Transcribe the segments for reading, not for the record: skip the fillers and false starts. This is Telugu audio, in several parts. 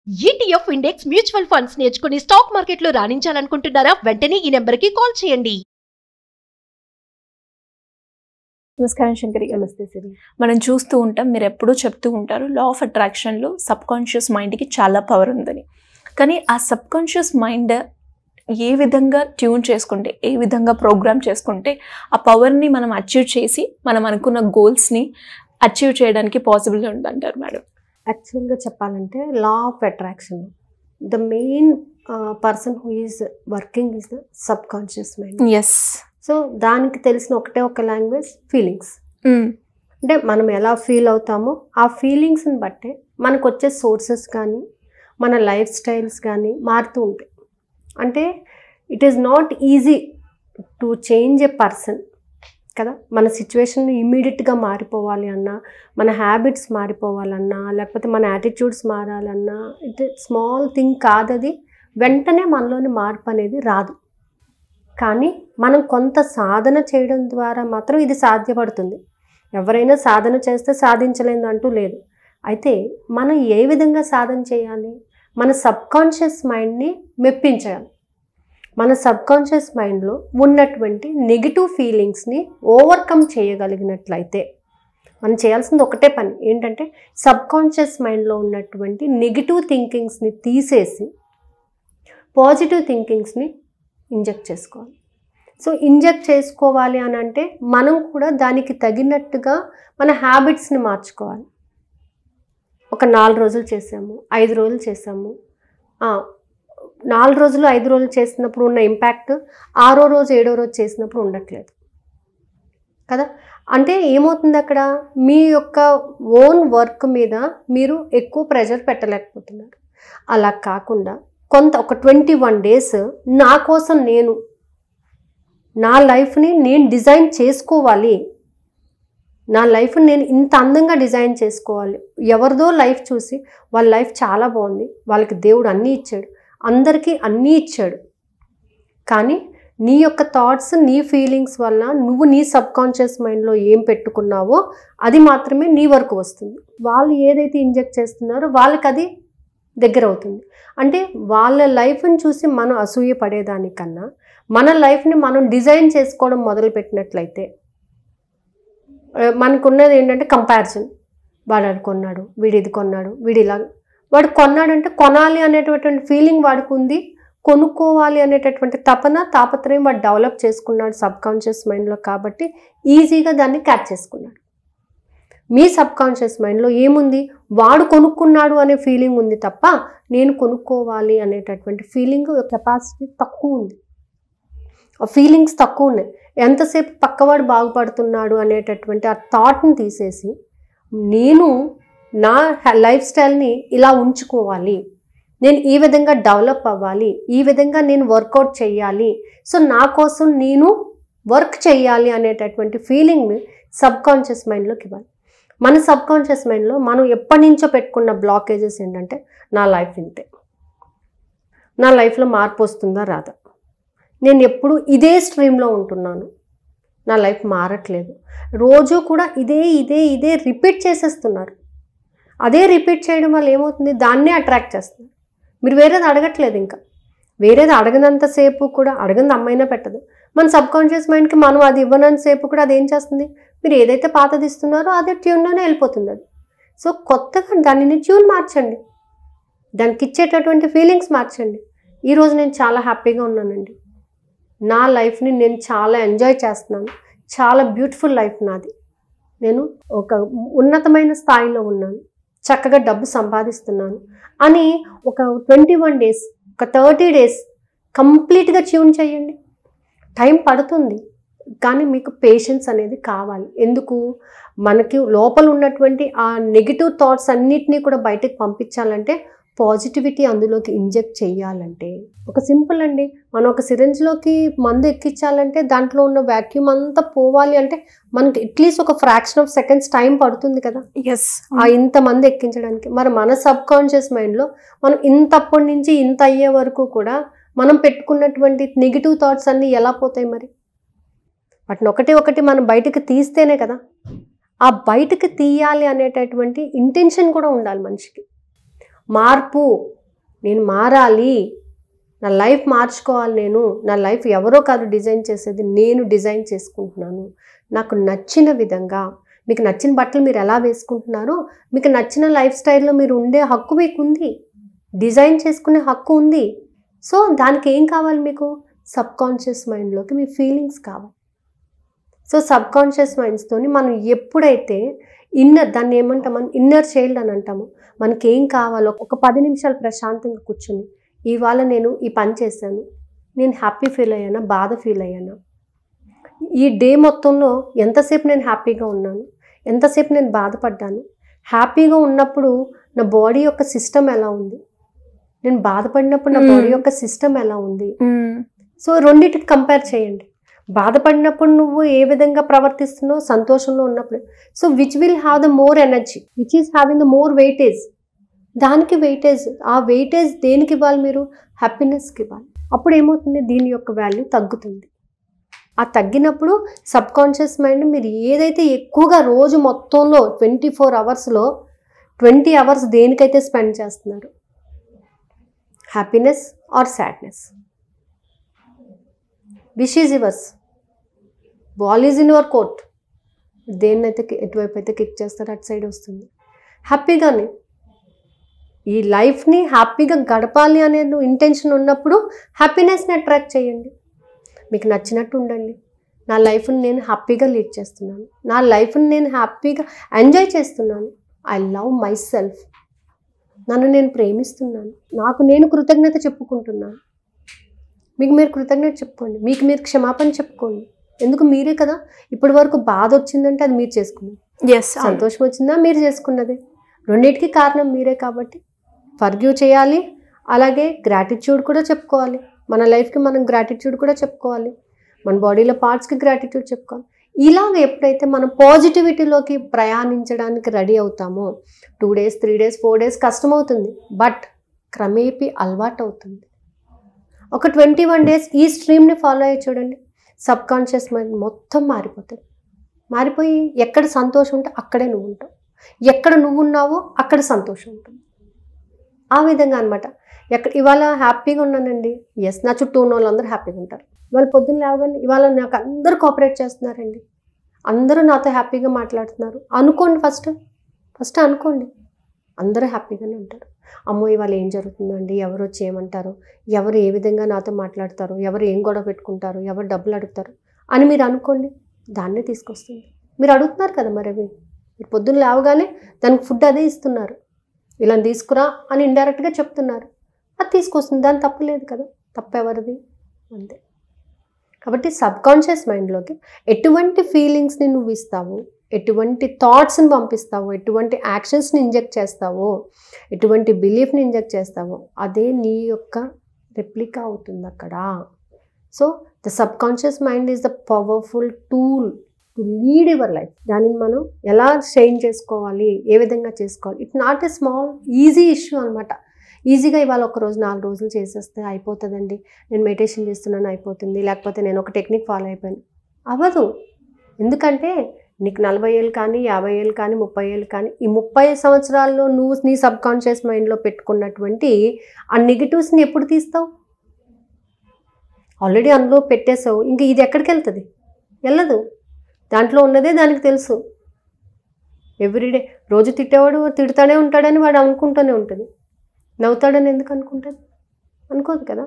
ETF ఇండెక్స్ మ్యూచువల్ ఫండ్స్ నేర్చుకుని స్టాక్ మార్కెట్లో రాణించాలనుకుంటున్నారా? వెంటనే ఈ నెంబర్కి కాల్ చేయండి. నమస్కారం శంకరి. నమస్తే సిరి. మనం చూస్తూ ఉంటాం, మీరు ఎప్పుడూ చెప్తూ ఉంటారు లా ఆఫ్ అట్రాక్షన్లో సబ్ కాన్షియస్ మైండ్కి చాలా పవర్ ఉందని. కానీ ఆ సబ్ కాన్షియస్ మైండ్ ఏ విధంగా ట్యూన్ చేసుకుంటే, ఏ విధంగా ప్రోగ్రామ్ చేసుకుంటే ఆ పవర్ని మనం అచీవ్ చేసి మనం అనుకున్న గోల్స్ని అచీవ్ చేయడానికి పాసిబుల్ ఉందంటారు మేడం? యాక్చువల్గా చెప్పాలంటే law of attraction the main person who is working is the subconscious mind. Yes. So దానికి తెలిసిన ఒక లాంగ్వేజ్ ఫీలింగ్స్. అంటే మనం ఎలా ఫీల్ అవుతామో ఆ ఫీలింగ్స్ని బట్టే మనకు వచ్చే సోర్సెస్ కానీ మన లైఫ్ స్టైల్స్ కానీ మారుతూ ఉంటాయి. అంటే it is not easy to change a person కదా. మన సిచ్యువేషన్ ఇమ్మీడియట్గా మారిపోవాలి అన్నా, మన హ్యాబిట్స్ మారిపోవాలన్నా, లేకపోతే మన యాటిట్యూడ్స్ మారాలన్నా ఇట్ స్మాల్ థింగ్ కాదది. వెంటనే మనలోని మార్పు అనేది రాదు. కానీ మనం కొంత సాధన చేయడం ద్వారా మాత్రం ఇది సాధ్యపడుతుంది. ఎవరైనా సాధన చేస్తే సాధించలేదు అంటూ లేదు. అయితే మనం ఏ విధంగా సాధన చేయాలి? మన సబ్కాన్షియస్ మైండ్ని మెప్పించాలి. మన సబ్కాన్షియస్ మైండ్లో ఉన్నటువంటి నెగిటివ్ ఫీలింగ్స్ని ఓవర్కమ్ చేయగలిగినట్లయితే మనం చేయాల్సింది ఒకటే పని ఏంటంటే సబ్కాన్షియస్ మైండ్లో ఉన్నటువంటి నెగిటివ్ థింకింగ్స్ని తీసేసి పాజిటివ్ థింకింగ్స్ని ఇంజెక్ట్ చేసుకోవాలి. సో ఇంజెక్ట్ చేసుకోవాలి అని అంటే మనం కూడా దానికి తగినట్టుగా మన హ్యాబిట్స్ని మార్చుకోవాలి. ఒక 4 రోజులు చేసాము, 5 రోజులు చేసాము, 4 రోజులు 5 రోజులు చేసినప్పుడు ఉన్న ఇంపాక్ట్ 6వ రోజు 7వ రోజు చేసినప్పుడు ఉండట్లేదు కదా. అంటే ఏమవుతుంది అక్కడ, మీ యొక్క ఓన్ వర్క్ మీద మీరు ఎక్కువ ప్రెషర్ పెట్టలేకపోతున్నారు. అలా కాకుండా ఒక 21 డేస్ నా కోసం నా లైఫ్ని నేను డిజైన్ చేసుకోవాలి, నా లైఫ్ని నేను ఇంత అందంగా డిజైన్ చేసుకోవాలి. ఎవరిదో లైఫ్ చూసి వాళ్ళ లైఫ్ చాలా బాగుంది, వాళ్ళకి దేవుడు అన్నీ ఇచ్చాడు, అందరికీ అన్నీ ఇచ్చాడు. కానీ నీ యొక్క థాట్స్, నీ ఫీలింగ్స్ వల్ల నువ్వు నీ సబ్కాన్షియస్ మైండ్లో ఏం పెట్టుకున్నావో అది మాత్రమే నీ వరకు వస్తుంది. వాళ్ళు ఏదైతే ఇంజెక్ట్ చేస్తున్నారో వాళ్ళకి అది దగ్గర అవుతుంది. అంటే వాళ్ళ లైఫ్ని చూసి మనం అసూయ పడేదానికన్నా మన లైఫ్ని మనం డిజైన్ చేసుకోవడం మొదలుపెట్టినట్లయితే మనకున్నది ఏంటంటే కంపారిజన్. వాడు అది కొన్నాడు, వీడు ఇది కొన్నాడు, వీడు ఇలా, వాడు కొన్నాడంటే కొనాలి అనేటటువంటి ఫీలింగ్ వాడికి ఉంది, కొనుక్కోవాలి అనేటటువంటి తాపత్రయం వాడు డెవలప్ చేసుకున్నాడు సబ్కాన్షియస్ మైండ్లో. కాబట్టి ఈజీగా దాన్ని క్యాచ్ చేసుకున్నాడు. మీ సబ్కాన్షియస్ మైండ్లో ఏముంది, వాడు కొనుక్కున్నాడు అనే ఫీలింగ్ ఉంది తప్ప నేను కొనుక్కోవాలి అనేటటువంటి ఫీలింగ్ కెపాసిటీ తక్కువ ఉంది, ఫీలింగ్స్ తక్కువ ఉన్నాయి. ఎంతసేపు పక్కవాడు బాగుపడుతున్నాడు అనేటటువంటి ఆ థాట్ని తీసేసి నేను నా లైఫ్ స్టైల్ని ఇలా ఉంచుకోవాలి, నేను ఈ విధంగా డెవలప్ అవ్వాలి, ఈ విధంగా నేను వర్కౌట్ చేయాలి, సో నా కోసం నేను వర్క్ చేయాలి అనేటటువంటి ఫీలింగ్ని సబ్కాన్షియస్ మైండ్లోకి ఇవ్వాలి. మన సబ్కాన్షియస్ మైండ్లో మనం ఎప్పటి నుంచో పెట్టుకున్న బ్లాకేజెస్ ఏంటంటే నా లైఫ్ ఇంతే, నా లైఫ్లో మార్పు వస్తుందా రాదా, నేను ఎప్పుడు ఇదే స్ట్రీమ్లో ఉంటున్నాను, నా లైఫ్ మారట్లేదు, రోజు కూడా ఇదే రిపీట్ చేసేస్తున్నారు. అదే రిపీట్ చేయడం వల్ల ఏమవుతుంది, దాన్నే అట్రాక్ట్ చేస్తున్నారు. మీరు వేరేది అడగట్లేదు, ఇంకా వేరేది అడగనంతసేపు కూడా, అడగని అమ్మైనా పెట్టదు. మన సబ్కాన్షియస్ మైండ్కి మనం అది ఇవ్వనంతసేపు కూడా అదేం చేస్తుంది, మీరు ఏదైతే పాతది ఇస్తున్నారో అదే ట్యూన్లోనే వెళ్ళిపోతుంది అది. సో కొత్తగా దానిని ట్యూన్ మార్చండి, దానికి ఇచ్చేటటువంటి ఫీలింగ్స్ మార్చండి. ఈరోజు నేను చాలా హ్యాపీగా ఉన్నానండి, నా లైఫ్ని నేను చాలా ఎంజాయ్ చేస్తున్నాను, చాలా బ్యూటిఫుల్ లైఫ్ నాది, నేను ఒక ఉన్నతమైన స్థాయిలో ఉన్నాను, చక్కగా డబ్బు సంపాదిస్తున్నాను అని ఒక 21 డేస్, ఒక 30 డేస్ కంప్లీట్గా ట్యూన్ చేయండి. టైం పడుతుంది కానీ మీకు పేషెన్స్ అనేది కావాలి. ఎందుకు, మనకి లోపల ఉన్నటువంటి ఆ నెగిటివ్ థాట్స్ అన్నిటినీ కూడా బయటకు పంపించాలంటే, పాజిటివిటీ అందులోకి ఇంజెక్ట్ చేయాలంటే ఒక సింపుల్ అండి. మనం ఒక సిరింజ్లోకి మందు ఎక్కించాలంటే దాంట్లో ఉన్న వ్యాక్యూమ్ అంతా పోవాలి అంటే మనకి అట్లీస్ట్ ఒక ఫ్రాక్షన్ ఆఫ్ సెకండ్స్ టైం పడుతుంది కదా. ఎస్. ఇంత మంది ఎక్కించడానికి. మరి మన సబ్కాన్షియస్ మైండ్లో మనం ఇంతప్పటి నుంచి ఇంత అయ్యే వరకు కూడా మనం పెట్టుకున్నటువంటి నెగిటివ్ థాట్స్ అన్నీ ఎలా పోతాయి మరి? వాటిని ఒకటి మనం బయటకు తీస్తేనే కదా. ఆ బయటకు తీయాలి అనేటటువంటి ఇంటెన్షన్ కూడా ఉండాలి మనిషికి. మార్పు, నేను మారాలి, నా లైఫ్ మార్చుకోవాలి, నా లైఫ్ ఎవరో కాదు డిజైన్ చేసేది, నేను డిజైన్ చేసుకుంటున్నాను నాకు నచ్చిన విధంగా. మీకు నచ్చిన బట్టలు మీరు ఎలా వేసుకుంటున్నారో, మీకు నచ్చిన లైఫ్ స్టైల్లో మీరు ఉండే హక్కు మీకు ఉంది, డిజైన్ చేసుకునే హక్కు ఉంది. సో దానికి ఏం కావాలి మీకు? సబ్కాన్షియస్ మైండ్లోకి మీ ఫీలింగ్స్ కావాలి. సో సబ్కాన్షియస్ మైండ్స్తోని మనం ఎప్పుడైతే దాన్ని ఏమంటాం, మనం ఇన్నర్ చైల్డ్ అని అంటాము. మనకేం కావాలో ఒక 10 నిమిషాలు ప్రశాంతంగా కూర్చొని, ఇవాళ నేను ఈ పని చేశాను, నేను హ్యాపీ ఫీల్ అయ్యానా, బాధ ఫీల్ అయ్యానా, ఈ డే మొత్తంలో ఎంతసేపు నేను హ్యాపీగా ఉన్నాను, ఎంతసేపు నేను బాధపడ్డాను, హ్యాపీగా ఉన్నప్పుడు నా బాడీ యొక్క సిస్టమ్ ఎలా ఉంది, నేను బాధపడినప్పుడు నా బాడీ యొక్క సిస్టమ్ ఎలా ఉంది. సో రెండింటికి కంపేర్ చేయండి. బాధపడినప్పుడు నువ్వు ఏ విధంగా ప్రవర్తిస్తున్నావు, సంతోషంలో ఉన్నప్పుడు. So which will have the more energy, which is having the more weightage, దానికి వెయిటేజ్. ఆ వెయిటేజ్ దేనికి ఇవ్వాలి? మీరు హ్యాపీనెస్కి ఇవ్వాలి. అప్పుడు ఏమవుతుంది? దీని యొక్క వాల్యూ తగ్గుతుంది. ఆ తగ్గినప్పుడు సబ్కాన్షియస్ మైండ్ మీరు ఏదైతే ఎక్కువగా రోజు మొత్తంలో 24 అవర్స్లో 20 అవర్స్ దేనికైతే స్పెండ్ చేస్తున్నారు, happiness or sadness, wish is yours, ball is in your court. దేన్నైతే ఎటువైపు అయితే కిక్ చేస్తారో అటు సైడ్ వస్తుంది. హ్యాపీగానే ఈ లైఫ్ని హ్యాపీగా గడపాలి అనే ఇంటెన్షన్ ఉన్నప్పుడు హ్యాపీనెస్ని అట్రాక్ట్ చేయండి. మీకు నచ్చినట్టు ఉండండి. నా లైఫ్ని నేను హ్యాపీగా లీడ్ చేస్తున్నాను, నా లైఫ్ని నేను హ్యాపీగా ఎంజాయ్ చేస్తున్నాను, ఐ లవ్ మై సెల్ఫ్, నన్ను నేను ప్రేమిస్తున్నాను, నాకు నేను కృతజ్ఞత చెప్పుకుంటున్నాను. మీకు మీరు కృతజ్ఞత చెప్పుకోండి, మీకు మీరు క్షమాపణ చెప్పుకోండి. ఎందుకు? మీరే కదా ఇప్పటి వరకు బాధ వచ్చిందంటే అది మీరు చేసుకున్నది, సంతోషం వచ్చిందా మీరు చేసుకున్నదే, రెండింటికి కారణం మీరే. కాబట్టి ఫర్గివ్ చేయాలి, అలాగే గ్రాటిట్యూడ్ కూడా చెప్పుకోవాలి. మన లైఫ్కి మనం గ్రాటిట్యూడ్ కూడా చెప్పుకోవాలి, మన బాడీలో పార్ట్స్కి గ్రాటిట్యూడ్ చెప్పుకోవాలి. ఇలాగ ఎప్పుడైతే మనం పాజిటివిటీలోకి ప్రయాణించడానికి రెడీ అవుతామో 2 days 3 days 4 days కష్టమవుతుంది, బట్ క్రమేపీ అలవాటు అవుతుంది. ఒక 21 days ఈ స్ట్రీమ్ని ఫాలో అయ్యి చూడండి, సబ్కాన్షియస్ మైండ్ మొత్తం మారిపోతుంది. మారిపోయి ఎక్కడ సంతోషం ఉంటే అక్కడే నువ్వు ఉంటావు, ఎక్కడ నువ్వు ఉన్నావో అక్కడ సంతోషం ఉంటుంది. ఆ విధంగా అనమాట. ఇవాళ హ్యాపీగా ఉన్నానండి, ఎస్, నా చుట్టూ ఉన్న వాళ్ళందరూ హ్యాపీగా ఉంటారు. ఇవాళ పొద్దున్న లేవగానే ఇవాళ నాకు అందరూ కోఆపరేట్ చేస్తున్నారండి, అందరూ నాతో హ్యాపీగా మాట్లాడుతున్నారు అనుకోండి. ఫస్ట్ అనుకోండి, అందరూ హ్యాపీగానే ఉంటారు. అమ్మో ఇవాళ ఏం జరుగుతుందండి, ఎవరు వచ్చి ఏమంటారు, ఎవరు ఏ విధంగా నాతో మాట్లాడతారు, ఎవరు ఏం గొడవ పెట్టుకుంటారు, ఎవరు డబ్బులు అడుగుతారు అని మీరు అనుకోండి, దాన్నే తీసుకొస్తుంది. మీరు అడుగుతున్నారు కదా, మరి అవి మీరు పొద్దున్న లేవగానే దానికి ఫుడ్ అదే ఇస్తున్నారు, ఇలా తీసుకురా అని ఇండైరెక్ట్గా చెప్తున్నారు, అది తీసుకొస్తుంది, దాని తప్పు లేదు కదా, తప్పు ఎవరిది? అంతే. కాబట్టి సబ్కాన్షియస్ మైండ్లోకి ఎటువంటి ఫీలింగ్స్ని నువ్వు ఇస్తావు, ఎటువంటి థాట్స్ని పంపిస్తావో, ఎటువంటి యాక్షన్స్ని ఇంజెక్ట్ చేస్తావో, ఎటువంటి బిలీఫ్ని ఇంజెక్ట్ చేస్తావో అదే నీ యొక్క రెప్లికా అవుతుంది అక్కడ. So the subconscious mind is the powerful tool to lead your life. దానిని మనం ఎలా చేంజ్ చేసుకోవాలి, ఏ విధంగా చేసుకోవాలి, it not a small easy issue అనమాట. ఈజీగా ఇవాళ ఒక రోజు 4 రోజులు చేసేస్తే అయిపోతుందండి, నేను మెడిటేషన్ చేస్తున్నాను అయిపోతుంది, లేకపోతే నేను ఒక టెక్నిక్ ఫాలో అయిపోయాను, అవ్వదు. ఎందుకంటే నీకు 40 ఏళ్ళు కానీ 50 ఏళ్ళు కానీ 30 ఏళ్ళు కానీ ఈ 30 సంవత్సరాల్లో నువ్వు నీ సబ్కాన్షియస్ మైండ్లో పెట్టుకున్నటువంటి ఆ నెగిటివ్స్ని ఎప్పుడు తీస్తావు? ఆల్రెడీ అందులో పెట్టేసావు, ఇంక ఇది ఎక్కడికి వెళ్తుంది? వెళ్ళదు. దాంట్లో ఉన్నదే దానికి తెలుసు. ఎవ్రీడే రోజు తిట్టేవాడు తిడతానే ఉంటాడని వాడు అనుకుంటూనే ఉంటుంది, నవ్వుతాడని ఎందుకు అనుకుంటుంది? అనుకోదు కదా.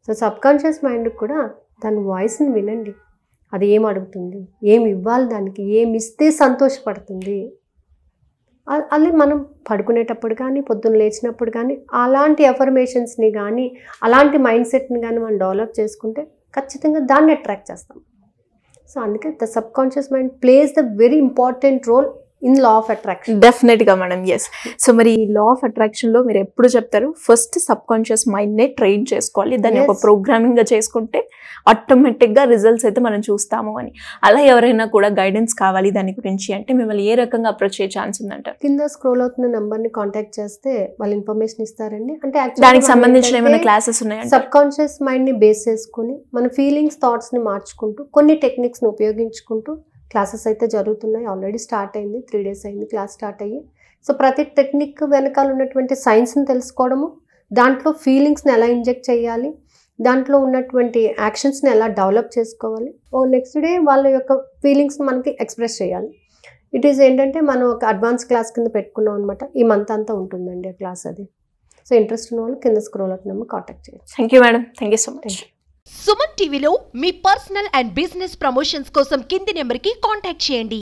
సో సబ్కాన్షియస్ మైండ్కి కూడా దాని వాయిస్ని వినండి, అది ఏం అడుగుతుంది, ఏమి ఇవ్వాలి, దానికి ఏమి ఇస్తే సంతోషపడుతుంది. అది మనం పడుకునేటప్పుడు కానీ పొద్దున్న లేచినప్పుడు కానీ అలాంటి అఫర్మేషన్స్ని కానీ అలాంటి మైండ్ సెట్ని కానీ మనం డెవలప్ చేసుకుంటే ఖచ్చితంగా దాన్ని అట్రాక్ట్ చేస్తాం. సో అందుకే the subconscious mind plays the very important role in law of attraction. డెఫినెట్గా మేడం. ఎస్. సో మరి ఈ లా ఆఫ్ అట్రాక్షన్లో మీరు ఎప్పుడు చెప్తారు, ఫస్ట్ సబ్కాన్షియస్ మైండ్నే ట్రైన్ చేసుకోవాలి, దాన్ని ఒక ప్రోగ్రామింగ్గా చేసుకుంటే ఆటోమేటిక్గా రిజల్ట్స్ అయితే మనం చూస్తాము అని. అలా ఎవరైనా కూడా గైడెన్స్ కావాలి దాని గురించి అంటే మిమ్మల్ని ఏ రకంగా అప్రోచ్ అయ్యే ఛాన్స్ ఉందంటారు? కింద స్క్రోల్ అవుతున్న నెంబర్ని కాంటాక్ట్ చేస్తే వాళ్ళు ఇన్ఫర్మేషన్ ఇస్తారండి. అంటే దానికి సంబంధించిన ఏమైనా క్లాసెస్ ఉన్నాయండి? సబ్కాన్షియస్ మైండ్ని బేస్ చేసుకుని మన ఫీలింగ్స్ థాట్స్ని మార్చుకుంటూ కొన్ని టెక్నిక్స్ని ఉపయోగించుకుంటూ క్లాసెస్ అయితే జరుగుతున్నాయి. ఆల్రెడీ స్టార్ట్ అయింది, 3 days అయింది క్లాస్ స్టార్ట్ అయ్యి. సో ప్రతి టెక్నిక్ వెనకాల ఉన్నటువంటి సైన్స్ని తెలుసుకోవడము, దాంట్లో ఫీలింగ్స్ని ఎలా ఇంజెక్ట్ చేయాలి, దాంట్లో ఉన్నటువంటి యాక్షన్స్ని ఎలా డెవలప్ చేసుకోవాలి, నెక్స్ట్ డే వాళ్ళ యొక్క ఫీలింగ్స్ని మనకి ఎక్స్ప్రెస్ చేయాలి. ఇట్ ఈస్ ఏంటంటే మనం ఒక అడ్వాన్స్ క్లాస్ కింద పెట్టుకున్నాం అనమాట. ఈ మంత్ అంతా ఉంటుందండి ఆ క్లాస్ అది. సో ఇంట్రెస్ట్ ఉన్న వాళ్ళు కింద స్క్రోల్ అవుట్ నెంబర్ కాంటాక్ట్ చేయొచ్చు. Thank you madam, thank you so much. Suman టీవీలో మీ పర్సనల్ అండ్ బిజినెస్ ప్రమోషన్స్ కోసం కింది నెంబర్కి కాంటాక్ట్ చేయండి.